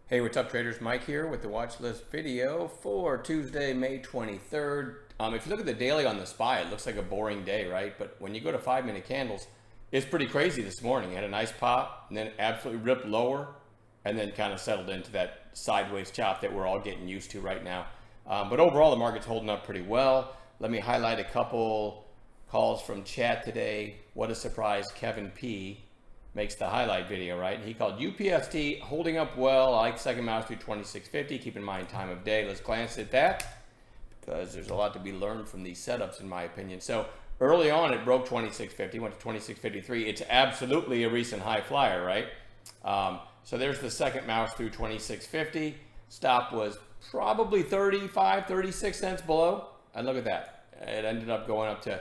Hey, what's up, traders? Mike here with the watch list video for Tuesday, May 23rd. If you look at the daily on the SPY, it looks like a boring day, right? But when you go to 5-minute candles, it's pretty crazy this morning. It had a nice pop and then absolutely ripped lower and then kind of settled into that sideways chop that we're all getting used to right now. But overall, the market's holding up pretty well. Let me highlight a couple calls from chat today. What a surprise, Kevin P makes the highlight video, right? He called UPST holding up well. I like second mouse through 2650. Keep in mind time of day. Let's glance at that because there's a lot to be learned from these setups, in my opinion. So early on, it broke 2650, went to 2653. It's absolutely a recent high flyer, right? So there's the second mouse through 2650. Stop was probably 36 cents below. And look at that. It ended up going up to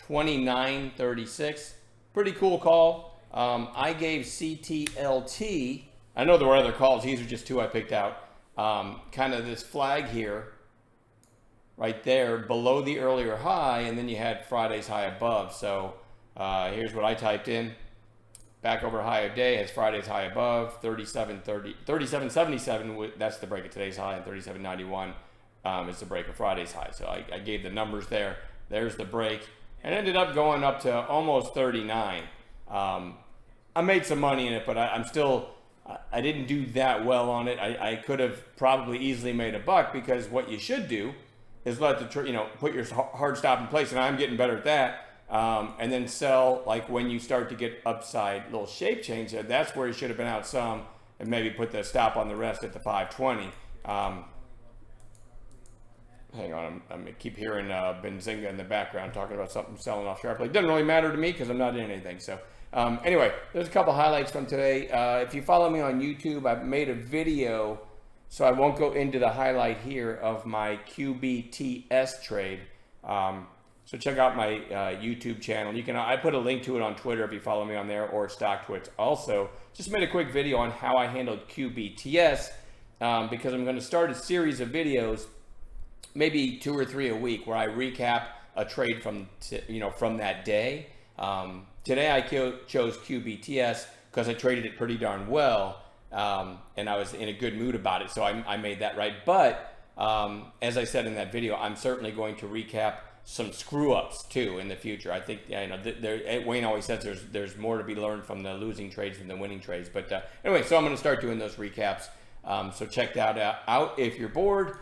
29.36. Pretty cool call. I gave CTLT. I know there were other calls. These are just two I picked out. Kind of this flag here, right there, below the earlier high, and then you had Friday's high above. So here's what I typed in. Back over high of day has Friday's high above, 37.77. That's the break of today's high, and 37.91 is the break of Friday's high. So I gave the numbers there. There's the break, and ended up going up to almost 39. I made some money in it, but I didn't do that well on it. I could have probably easily made a buck, because what you should do is let put your hard stop in place, and I'm getting better at that. And then sell like when you start to get upside little shape change. That's where you should have been out some, and maybe put the stop on the rest at the 520. Hang on, I keep hearing Benzinga in the background talking about something selling off sharply. It doesn't really matter to me because I'm not in anything. So anyway, there's a couple highlights from today. If you follow me on YouTube, I've made a video, so I won't go into the highlight here, of my QBTS trade. So check out my YouTube channel. I put a link to it on Twitter if you follow me on there, or StockTwits. Also, just made a quick video on how I handled QBTS, because I'm going to start a series of videos, maybe 2 or 3 a week, where I recap a trade from that day. Today I chose QBTS because I traded it pretty darn well, and I was in a good mood about it, so I made that right. But as I said in that video, I'm certainly going to recap some screw ups too in the future. I think Wayne always says there's more to be learned from the losing trades than the winning trades. But anyway, so I'm going to start doing those recaps. So check that out if you're bored.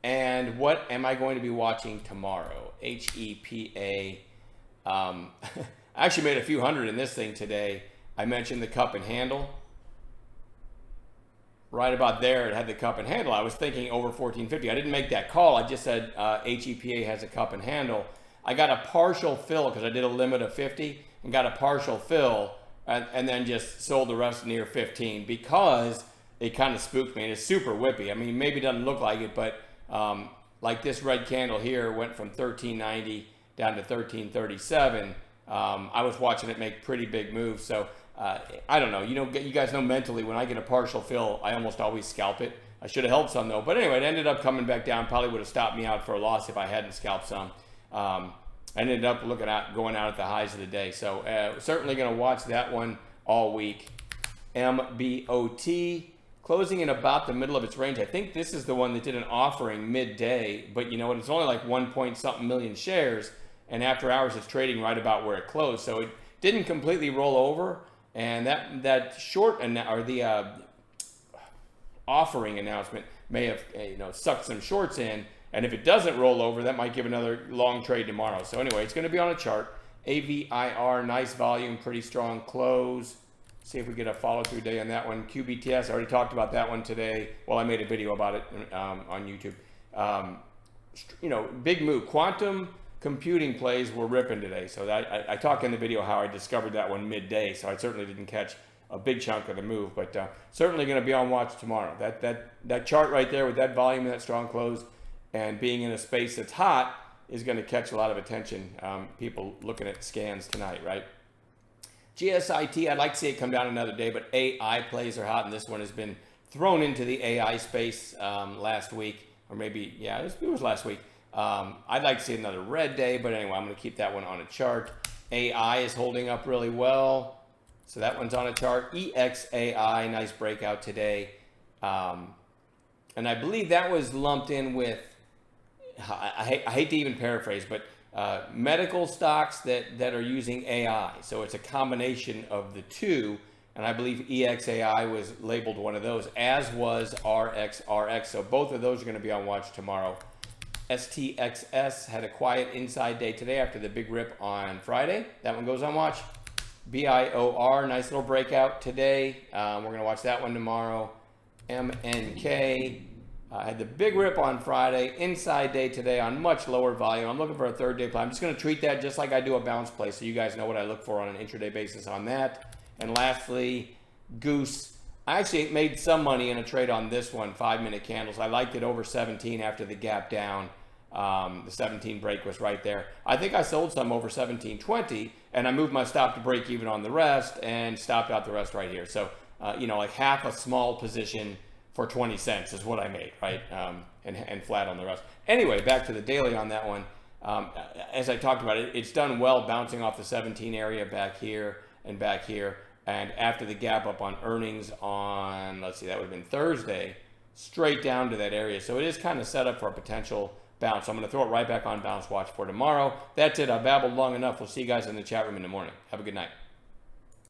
And what am I going to be watching tomorrow? HEPA. I actually made a few hundred in this thing today. I mentioned the cup and handle. Right about there, it had the cup and handle. I was thinking over 1450. I didn't make that call. I just said HEPA has a cup and handle. I got a partial fill because I did a limit of 50 and got a partial fill, and then just sold the rest near 15 because it kind of spooked me, and it's super whippy. I mean, maybe it doesn't look like it, but like this red candle here went from 1390 down to 1337. I was watching it make pretty big moves. So I don't know. You guys know mentally, when I get a partial fill, I almost always scalp it. I should have held some though. But anyway, it ended up coming back down. Probably would have stopped me out for a loss if I hadn't scalped some. I ended up going out at the highs of the day. So certainly going to watch that one all week. MBOT. Closing in about the middle of its range. I think this is the one that did an offering midday, but you know what? It's only like 1 point something million shares, and after hours it's trading right about where it closed. So it didn't completely roll over, and that short or the offering announcement may have sucked some shorts in, and if it doesn't roll over, that might give another long trade tomorrow. So anyway, it's going to be on a chart. AVIR, nice volume, pretty strong close. See if we get a follow-through day on that one. QBTS, I already talked about that one today. Well, I made a video about it on YouTube. Big move. Quantum computing plays were ripping today. So I talked in the video how I discovered that one midday. So I certainly didn't catch a big chunk of the move, but certainly going to be on watch tomorrow. That chart right there with that volume and that strong close, and being in a space that's hot, is going to catch a lot of attention. People looking at scans tonight, right? GSIT, I'd like to see it come down another day, but AI plays are hot, and this one has been thrown into the AI space last week, or maybe, yeah, it was last week. I'd like to see another red day, but anyway, I'm going to keep that one on a chart. AI is holding up really well. So that one's on a chart. EXAI, nice breakout today. And I believe that was lumped in with, I hate to even paraphrase, but medical stocks that are using AI. So it's a combination of the two. And I believe EXAI was labeled one of those, as was RXRX. So both of those are going to be on watch tomorrow. STXS had a quiet inside day today after the big rip on Friday. That one goes on watch. BIOR, nice little breakout today. We're going to watch that one tomorrow. MNK had the big rip on Friday, inside day today on much lower volume. I'm looking for a third day play. I'm just going to treat that just like I do a bounce play, so you guys know what I look for on an intraday basis on that. And lastly, Goose. I actually made some money in a trade on this one, 5-minute candles. I liked it over 17 after the gap down. The 17 break was right there. I think I sold some over 17.20, and I moved my stop to break even on the rest and stopped out the rest right here. So, like half a small position for 20 cents is what I made, right? And flat on the rest. Anyway, back to the daily on that one. As I talked about, it's done well bouncing off the 17 area back here and back here. And after the gap up on earnings on, let's see, that would have been Thursday, straight down to that area. So it is kind of set up for a potential bounce. So I'm going to throw it right back on bounce watch for tomorrow. That's it. I babbled long enough. We'll see you guys in the chat room in the morning. Have a good night.